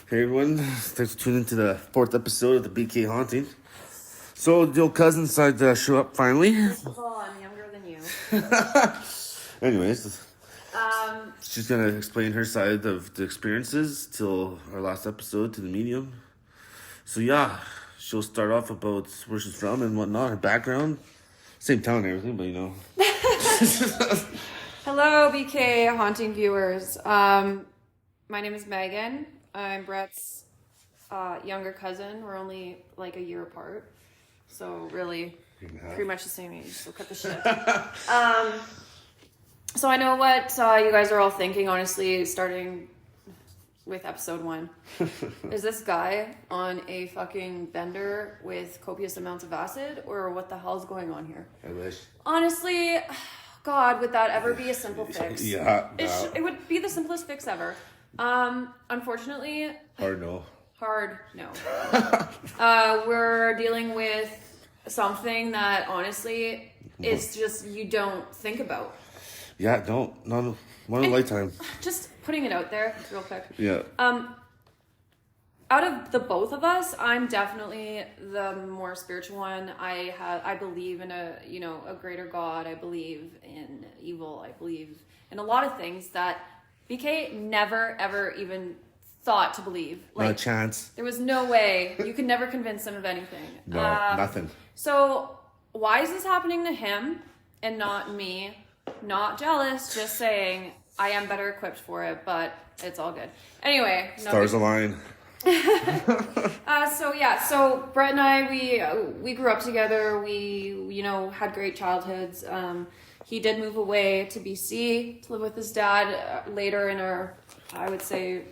Hey everyone, thanks for tuning into the fourth episode of the BK Haunting. So the old cousin decided to show up finally. Oh, I'm younger than you. Anyways, Um, she's gonna explain her side of the experiences till our last episode to the medium. So yeah, she'll start off about where she's from and whatnot, her background. Same town and everything, but you know. hello, BK Haunting viewers. My name is Megan. I'm Brett's younger cousin. We're only like a year apart. So really, pretty much the same age. So cut the shit. So I know what you guys are all thinking, honestly, starting with episode 1. Is this guy on a fucking bender with copious amounts of acid, or what the hell's going on here? I wish. Honestly, God, would that ever be a simple fix? Yeah. It would be the simplest fix ever. Unfortunately, Hard no. we're dealing with something that honestly is just you don't think about. Yeah, don't. Not one in a lifetime. Just putting it out there real quick. Yeah. Out of the both of us, I'm definitely the more spiritual one. I believe in a greater God. I believe in evil. I believe in a lot of things that BK never ever even thought to believe. Not a chance. There was no way. You could never convince him of anything. No, nothing. So why is this happening to him and not me? Not jealous, just saying I am better equipped for it, but it's all good. Anyway. Stars align. So Brett and I, we grew up together. We, had great childhoods. He did move away to BC to live with his dad later in our, I would say,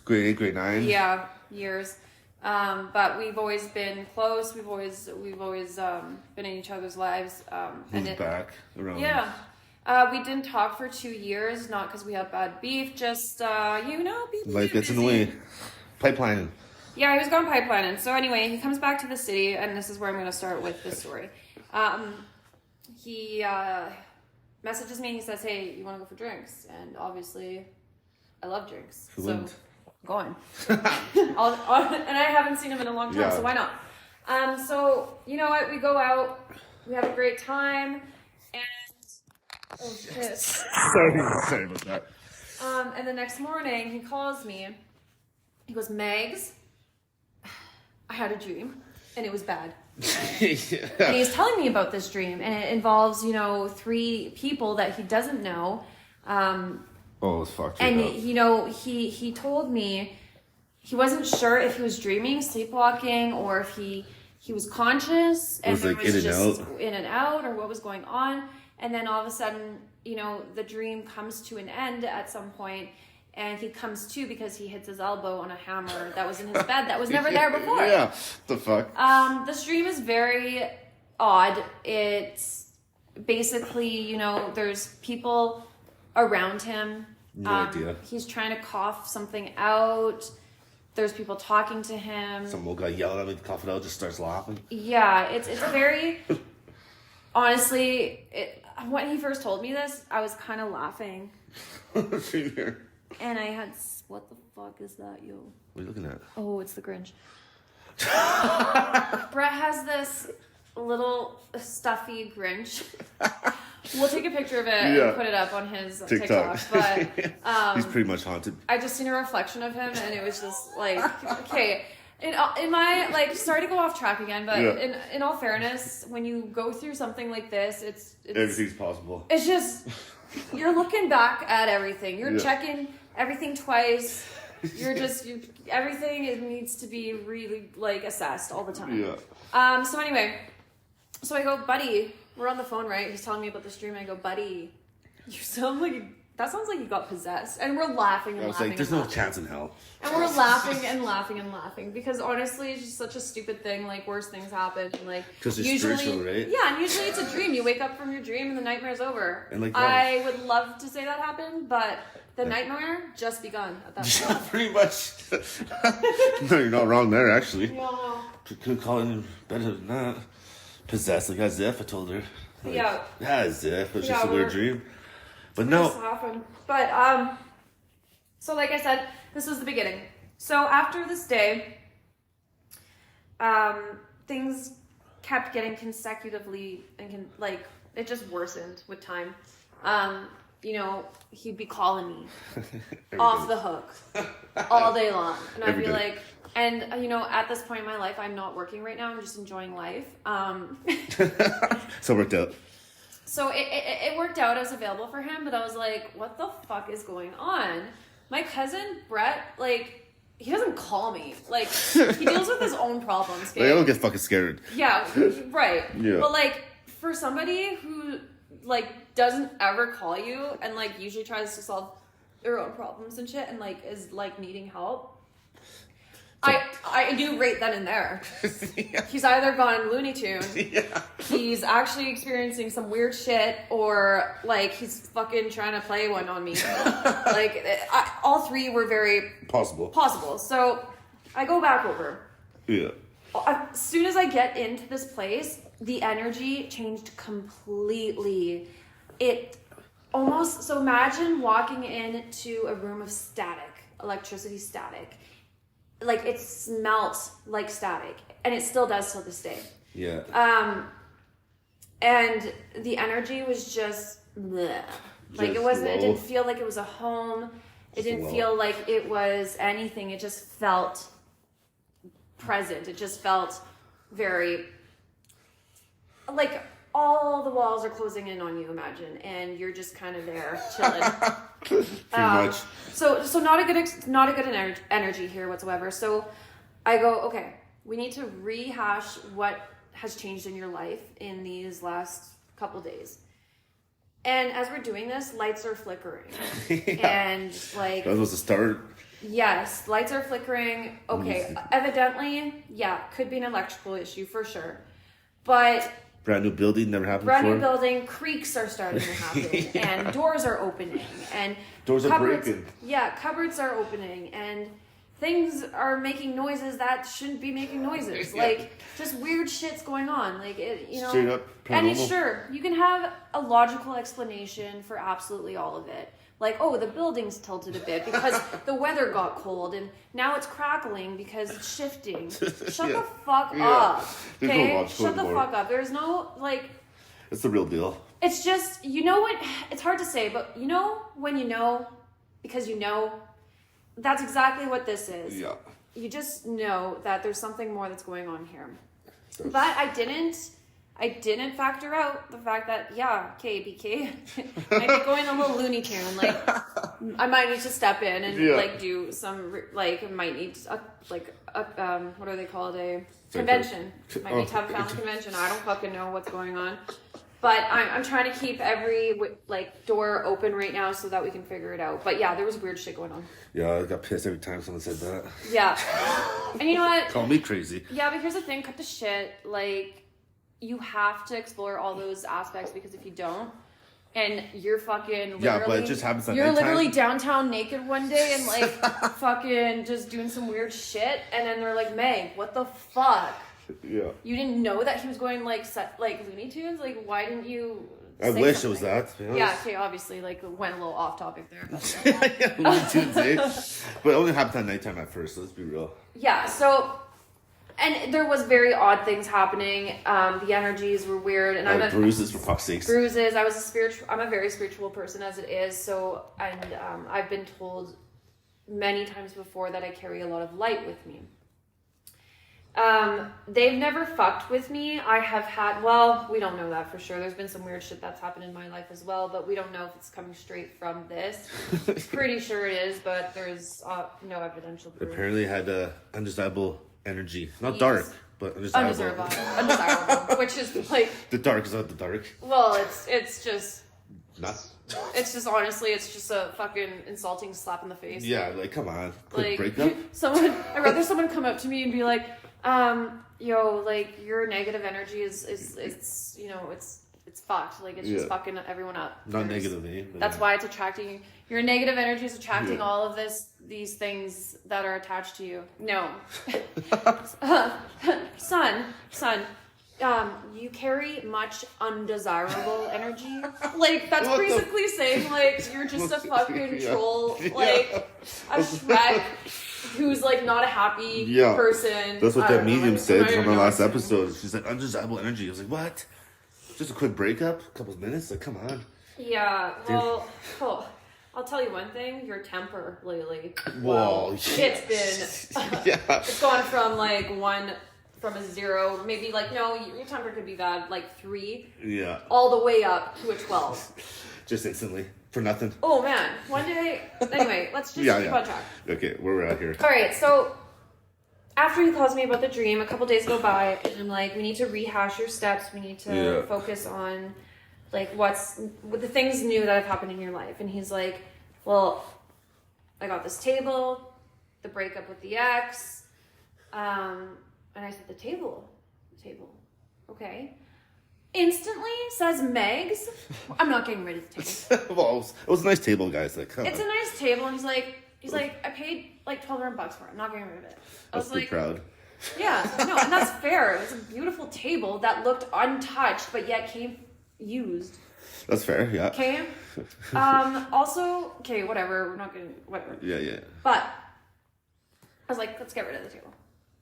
grade 8, grade 9. Yeah, years. But we've always been close. We've always been in each other's lives. Back around. Yeah. We didn't talk for 2 years, not because we had bad beef, just, people Life get gets in the busy. way. Pipelining. Yeah, he was gone pipelining. So anyway, he comes back to the city, and this is where I'm going to start with this story. He messages me, he says, hey, you want to go for drinks? And obviously, I love drinks. Who so wouldn't? go on. And I haven't seen him in a long time, so why not? So, you know what? We go out, we have a great time, and... Oh, shit. Sorry about that. And the next morning, he calls me. He goes, Megs, I had a dream, and it was bad. Yeah. And he's telling me about this dream, and it involves, 3 people that he doesn't know. Oh, it's fucked. And, he told me he wasn't sure if he was dreaming, sleepwalking, or if he was conscious, and was there like was in and just out. in and out, or what was going on. And then all of a sudden, the dream comes to an end at some point, and he comes to because he hits his elbow on a hammer that was in his bed that was never there before. Yeah, the fuck. This dream is very odd. It's basically, there's people around him. No idea. He's trying to cough something out. There's people talking to him. Some old guy yelling at me to cough it out, just starts laughing. Yeah, it's very... Honestly, when he first told me this, I was kind of laughing. And I had, what the fuck is that, yo? What are you looking at? Oh, it's the Grinch. Brett has this little stuffy Grinch. We'll take a picture of it and put it up on his TikTok. But he's pretty much haunted. I just seen a reflection of him, and it was just like, okay. In my, sorry to go off track again, but in all fairness, when you go through something like this, it's everything's possible. It's just, you're looking back at everything. You're checking everything twice. Everything needs to be really, assessed all the time. Yeah. So anyway, so I go, buddy, we're on the phone, right? He's telling me about this dream, and I go, buddy, you sound like... That sounds like you got possessed. And we're laughing and I was laughing. like, there's no chance in hell. And we're laughing and laughing and laughing. Because honestly, it's just such a stupid thing. Worse things happen. Because it's usually, spiritual, right? Yeah, and usually it's a dream. You wake up from your dream and the nightmare's over. And I would love to say that happened, but the nightmare just begun at that point. Yeah, pretty much. No, you're not wrong there, actually. Yeah. Could call it better than that. Possessed, like as if I told her. Yeah. As if. It's just a weird dream. But no. But, so like I said, this was the beginning. So after this day, things kept getting consecutively and it just worsened with time. He'd be calling me off the hook all day long, and I'd be like, and at this point in my life, I'm not working right now. I'm just enjoying life. So it worked out. So it worked out. I was available for him, but I was like, what the fuck is going on? My cousin Brett, he doesn't call me. He deals with his own problems. I don't get fucking scared. Yeah, right. Yeah. But for somebody who doesn't ever call you and usually tries to solve their own problems and shit and is needing help, I do right then and there. Yeah. He's either gone Looney Tune, Yeah. he's actually experiencing some weird shit, or he's fucking trying to play one on me. All three were very possible. So I go back over. Yeah. As soon as I get into this place, the energy changed completely. It almost, so imagine walking into a room of static, electricity static. It smelt like static, and it still does till this day. Yeah. And the energy was just bleh. It wasn't, it didn't feel like it was a home. It didn't feel like it was anything. It just felt present. It just felt very all the walls are closing in on you, imagine, and you're just kind of there chilling. Pretty much. So not a good energy here whatsoever. So I go, okay, we need to rehash what has changed in your life in these last couple days. And as we're doing this, lights are flickering. Yeah. And that was the start. Yes, lights are flickering. Okay, evidently, could be an electrical issue for sure. But brand new building, never happened brand before. New building, creaks are starting to happen, and doors are opening, and doors are breaking. Yeah, cupboards are opening, and things are making noises that shouldn't be making noises. Just weird shit's going on. Straight up paranormal. And sure, you can have a logical explanation for absolutely all of it. The building's tilted a bit because the weather got cold and now it's crackling because it's shifting. Shut the fuck up. Okay? Shut the fuck up. There's no, It's the real deal. It's just, what, it's hard to say, but when you know, because that's exactly what this is. Yeah. You just know that there's something more that's going on here. But I didn't factor out the fact that, KBK might be going a little Looney Tune. I might need to step in and do some, might need what are they called? A convention. Might need to have a family convention. I don't fucking know what's going on. But I'm trying to keep every door open right now so that we can figure it out. But there was weird shit going on. Yeah, I got pissed every time someone said that. Yeah. And you know what? Call me crazy. Yeah, but here's the thing, cut the shit. You have to explore all those aspects, because if you don't, and you're fucking literally, but it just happens at you're nighttime. literally downtown naked one day and fucking just doing some weird shit, and then they're like, Meg, what the fuck? Yeah. You didn't know that he was going Looney Tunes? Why didn't you I say wish something? it was that. To be honest. Yeah, okay, obviously, went a little off topic there. Yeah, Looney Tunes, But it only happened at nighttime at first, so let's be real. Yeah, so, and there was very odd things happening. The energies were weird, and bruises, for fuck's sakes. Bruises. I'm a very spiritual person as it is. So, and I've been told many times before that I carry a lot of light with me. They've never fucked with me. I have had, we don't know that for sure. There's been some weird shit that's happened in my life as well, but we don't know if it's coming straight from this. Pretty sure it is, but there's no evidential proof. Apparently it had undesirable energy. Not dark, but undesirable. Undesirable. Which is the dark is not the dark. Well, it's just... Not... It's just, honestly, it's just a fucking insulting slap in the face. Yeah, come on. Quick breakup? I'd rather someone come up to me and be like, your negative energy is it's fucked. It's just fucking everyone up. Not negative, eh? That's why it's attracting, your negative energy is attracting all of these things that are attached to you. No. Son, You carry much undesirable energy. Like, that's basically saying, like, you're just a fucking troll, like, a Shrek who's, like, not a happy person. That's what that medium said from the last episode. She's like, undesirable energy. I was like, what? Just a quick breakup? A couple of minutes? Like, come on. Yeah, well, I'll tell you one thing, your temper lately. Whoa. It's been, it's gone from, like, from a 0, maybe like, no, your temper could be bad, like 3. Yeah. All the way up to a 12. Just instantly. For nothing. Oh, man. One day, anyway, let's just keep on track. Okay, where we're at here. All right, so after he calls me about the dream, a couple days go by, and I'm like, we need to rehash your steps. We need to focus on, like, what the things new that have happened in your life. And he's like, well, I got this table, the breakup with the ex, and I said, the table, okay. Instantly says Megs, I'm not getting rid of the table. Well, it was a nice table, guys. Like, it's a nice table, and he's like, I paid like $1,200 for it. I'm not getting rid of it. I was like, proud. Yeah, no, and that's fair. It was a beautiful table that looked untouched, but yet came used. That's fair, yeah. Okay. Also, okay, whatever. We're not gonna, whatever. Yeah. But I was like, let's get rid of the table.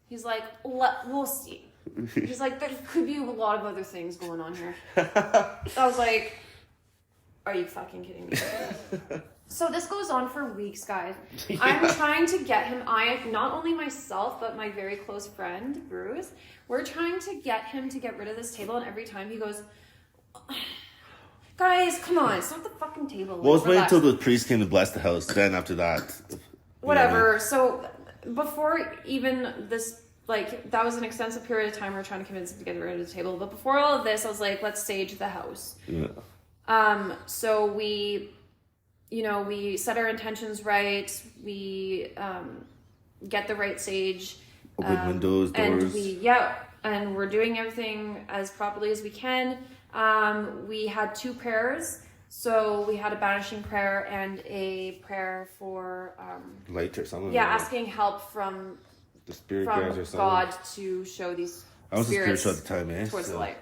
He's like, we'll see. He's like, there could be a lot of other things going on here. I was like, are you fucking kidding me? So this goes on for weeks, guys. Yeah. I'm trying to get him, not only myself, but my very close friend, Bruce, we're trying to get him to get rid of this table, and every time he goes, guys, come on, it's not the fucking table. Well, it's waiting until the priest came to bless the house, then after that. Whatever, so before even this, like, that was an extensive period of time we were trying to convince him to get rid of the table, but before all of this, I was like, let's sage the house. Yeah. So we set our intentions right. We get the right sage. Open windows, doors. And we're doing everything as properly as we can. We had 2 prayers. So we had a banishing prayer and a prayer for light or something. Yeah, asking help from the spirit guides or something. God to show these I was spirits spiritual at the time, towards the light.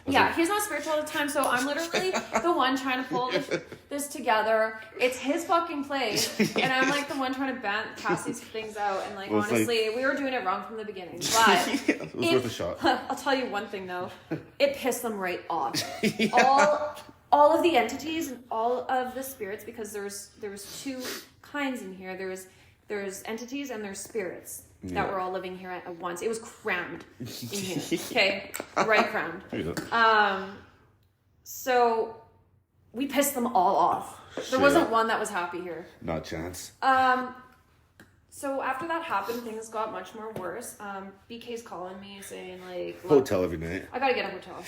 Yeah, he's not spiritual at the time, so I'm literally the one trying to pull this together. It's his fucking place, and I'm like the one trying to cast these things out. And like, honestly, we were doing it wrong from the beginning. But it was worth a shot. I'll tell you one thing though, it pissed them right off. All of the entities and all of the spirits, because there's 2 kinds in here. There's entities and there's spirits. That were all living here at once. It was crammed in here. Okay, right crammed. So we pissed them all off. There wasn't one that was happy here. Not a chance. So after that happened, things got much more worse. BK's calling me saying like, hotel every night. I gotta get a hotel.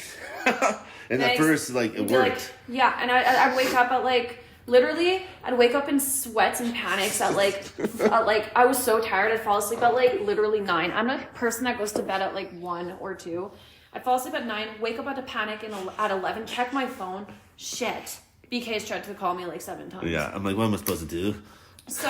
And at first, like, it worked. Like, and I'd wake up at like. Literally, I'd wake up in sweats and panics at like I was so tired I'd fall asleep at like literally 9. I'm a person that goes to bed at like 1 or 2. I'd fall asleep at 9, wake up at a panic at 11, check my phone. Shit. BK's tried to call me like 7 times. Yeah, I'm like, what am I supposed to do? So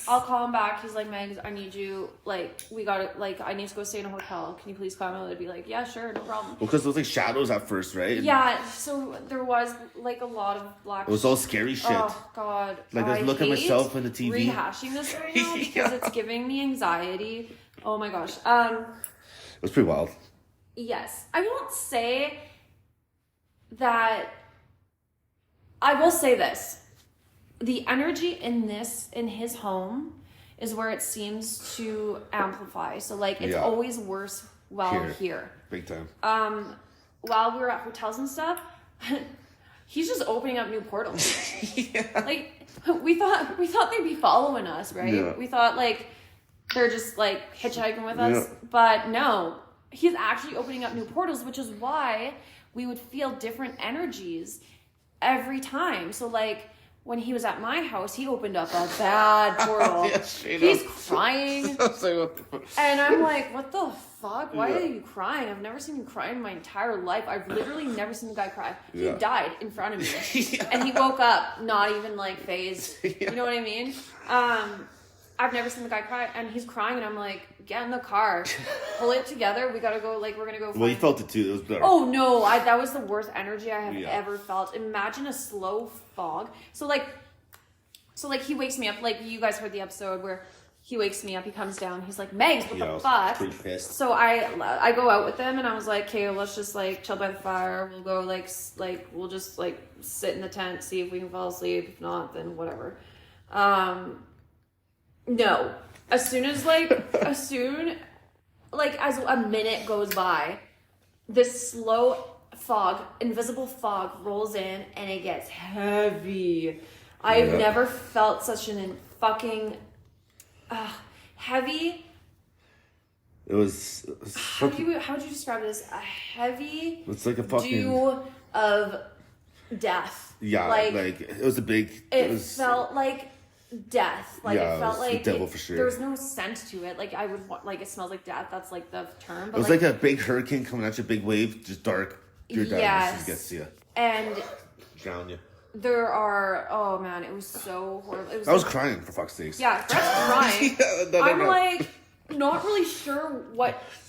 I'll call him back. He's like, Megs, I need you. Like, I need to go stay in a hotel. Can you please come? I'd be like, yeah, sure, no problem. Well, because there was like shadows at first, right? Yeah, so there was like a lot of black. It was all scary shit. Oh God! Like I look at myself in the TV. Rehashing this right now because it's giving me anxiety. Oh my gosh. It was pretty wild. Yes, I won't say that. I will say this. The energy in his home is where it seems to amplify. So like it's always worse here. Big time. While we were at hotels and stuff, he's just opening up new portals. Like we thought they'd be following us, right? Yeah. We thought like they're just like hitchhiking with us. But no. He's actually opening up new portals, which is why we would feel different energies every time. So like when he was at my house, he opened up a bad portal. He's crying. And I'm like, what the fuck? Why are you crying? I've never seen you cry in my entire life. I've literally never seen the guy cry. He died in front of me. And he woke up not even like phased. You know what I mean? I've never seen the guy cry, and he's crying, and I'm like, get in the car, pull it together. We gotta go. Like, we're gonna go. Well, you felt it too. It was better. Oh no, that was the worst energy I have ever felt. Imagine a slow fog. So like he wakes me up. Like, you guys heard the episode where he wakes me up. He comes down. He's like, Megs, what the fuck? Pretty pissed. So I go out with him, and I was like, okay, let's just like chill by the fire. We'll go like we'll just like sit in the tent, see if we can fall asleep. If not, then whatever. No. As a minute goes by, this slow fog, invisible fog rolls in, and it gets heavy. I've never felt such an fucking heavy. It was How would you describe this? A heavy. It's like a fucking dew of death. Yeah, like it was a big. It felt like death. Like, it felt like the devil for sure. There was no scent to it. Like, I would like, it smells like death. That's like the term. But it was like a big hurricane coming at you, big wave, just dark. Your darkness gets to you. And drown you. There are, oh man, it was so horrible. I was crying, for fuck's sakes. Yeah, Brett's crying. I'm no. like, not really sure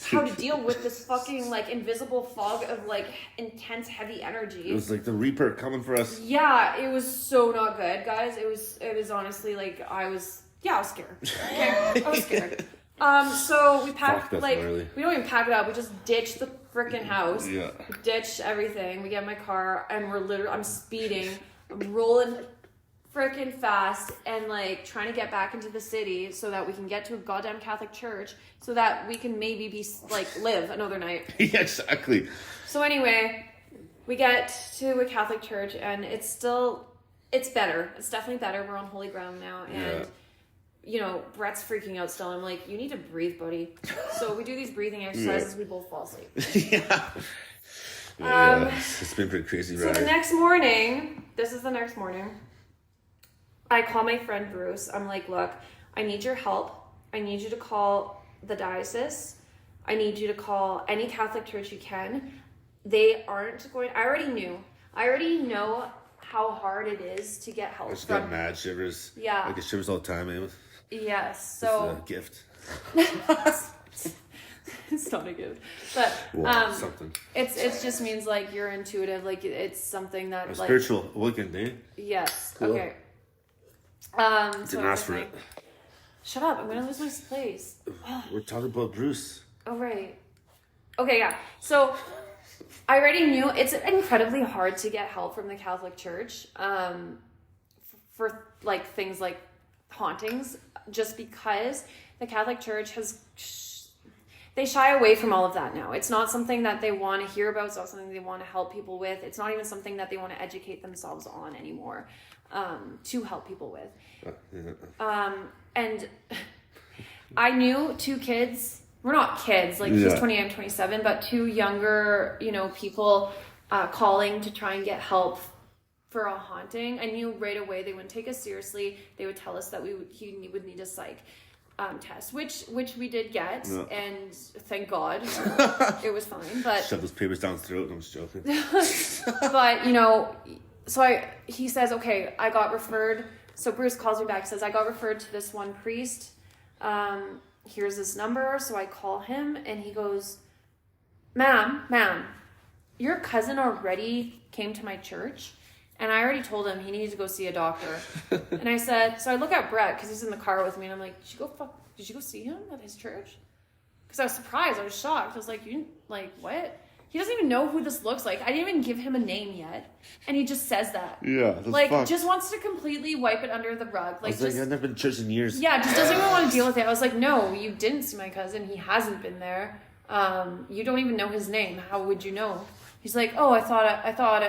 how to deal with this fucking like invisible fog of like intense heavy energy. It was like the Reaper coming for us. Yeah, it was so not good, guys. It was honestly like I was scared. Okay, I was scared. So we packed we don't even pack it up. We just ditch the freaking house. Yeah. Ditch everything. We get in my car, and I'm speeding. I'm rolling freaking fast and like trying to get back into the city so that we can get to a goddamn Catholic church so that we can maybe be like live another night. Yeah, exactly. So anyway, we get to a Catholic church, and it's better. It's definitely better. We're on holy ground now, and you know, Brett's freaking out still. I'm like, you need to breathe, buddy. So we do these breathing exercises. We both fall asleep. It's been pretty crazy, right? So the next morning, I call my friend Bruce. I'm like, look, I need your help. I need you to call the diocese. I need you to call any Catholic church you can. They aren't going. I already know how hard it is to get help. I just got mad shivers. Yeah. I get shivers all the time, man. Yes. So. It's a gift. It's not a gift, but something. It just means like you're intuitive, like it's something that like spiritual awakening, eh? Yes. Cool. Okay. Didn't ask for it. Shut up! I'm gonna lose my place. We're talking about Bruce. Oh right. Okay, yeah. So I already knew it's incredibly hard to get help from the Catholic Church for like things like hauntings, just because the Catholic Church they shy away from all of that now. It's not something that they want to hear about. It's not something they want to help people with. It's not even something that they want to educate themselves on anymore, to help people with. And I knew two kids. We're not kids. Like, he's 28, I'm 27, but two younger, people calling to try and get help for a haunting. I knew right away they wouldn't take us seriously. They would tell us that he would need a psych test, which we did get, and thank God it was fine. But shove those papers down his throat. I'm just joking. But he says, okay, I got referred. So Bruce calls me back, says I got referred to this one priest. Here's his number. So I call him, and he goes, ma'am, your cousin already came to my church. And I already told him he needed to go see a doctor. And I said, so I look at Brett because he's in the car with me, and I'm like, did you go see him at his church? Because I was surprised. I was shocked. I was like, what? He doesn't even know who this looks like. I didn't even give him a name yet. And he just says that. Yeah. That's just wants to completely wipe it under the rug. I've never been to church in years. Yeah, just doesn't even want to deal with it. I was like, no, you didn't see my cousin. He hasn't been there. You don't even know his name. How would you know? He's like, oh, I thought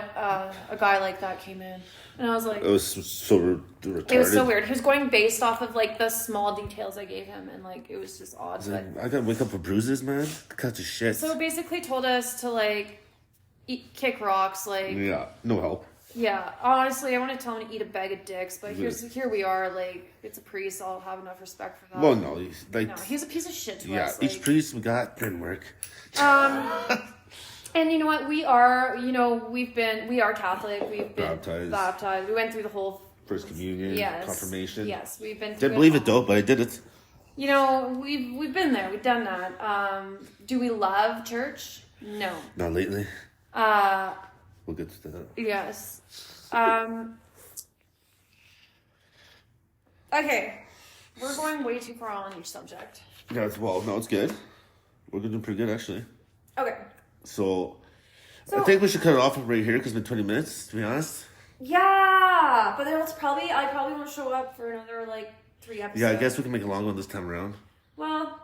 a guy like that came in. And I was like... It was so retarded. It was so weird. He was going based off of, like, the small details I gave him. And, like, it was just odd. I gotta wake up for bruises, man. Cut to shit. So basically told us to, like, kick rocks, like... Yeah, no help. Yeah, honestly, I want to tell him to eat a bag of dicks. But here we are, like, it's a priest. I'll have enough respect for that. Well, no. He's a piece of shit to us. Yeah, each priest we got didn't work. And you know what? We are Catholic. We've been baptized. We went through the whole First communion, Yes. confirmation. Yes, we've been through Didn't believe it all. though, but I did it. You know, we've been there. We've done that. Do we love church? No. Not lately. Uh, We'll get to that. yes. Okay. We're going way too far on each subject. Yeah, it's good. We're doing pretty good actually. Okay. So I think we should cut it off right here because it's been 20 minutes, to be honest. Yeah, but then I probably won't show up for another like 3 episodes. Yeah, I guess we can make a long one this time around. Well,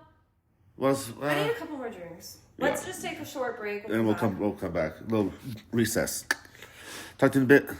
I need a couple more drinks. Let's just take a short break. And we'll come back. A little recess. Talk to you in a bit.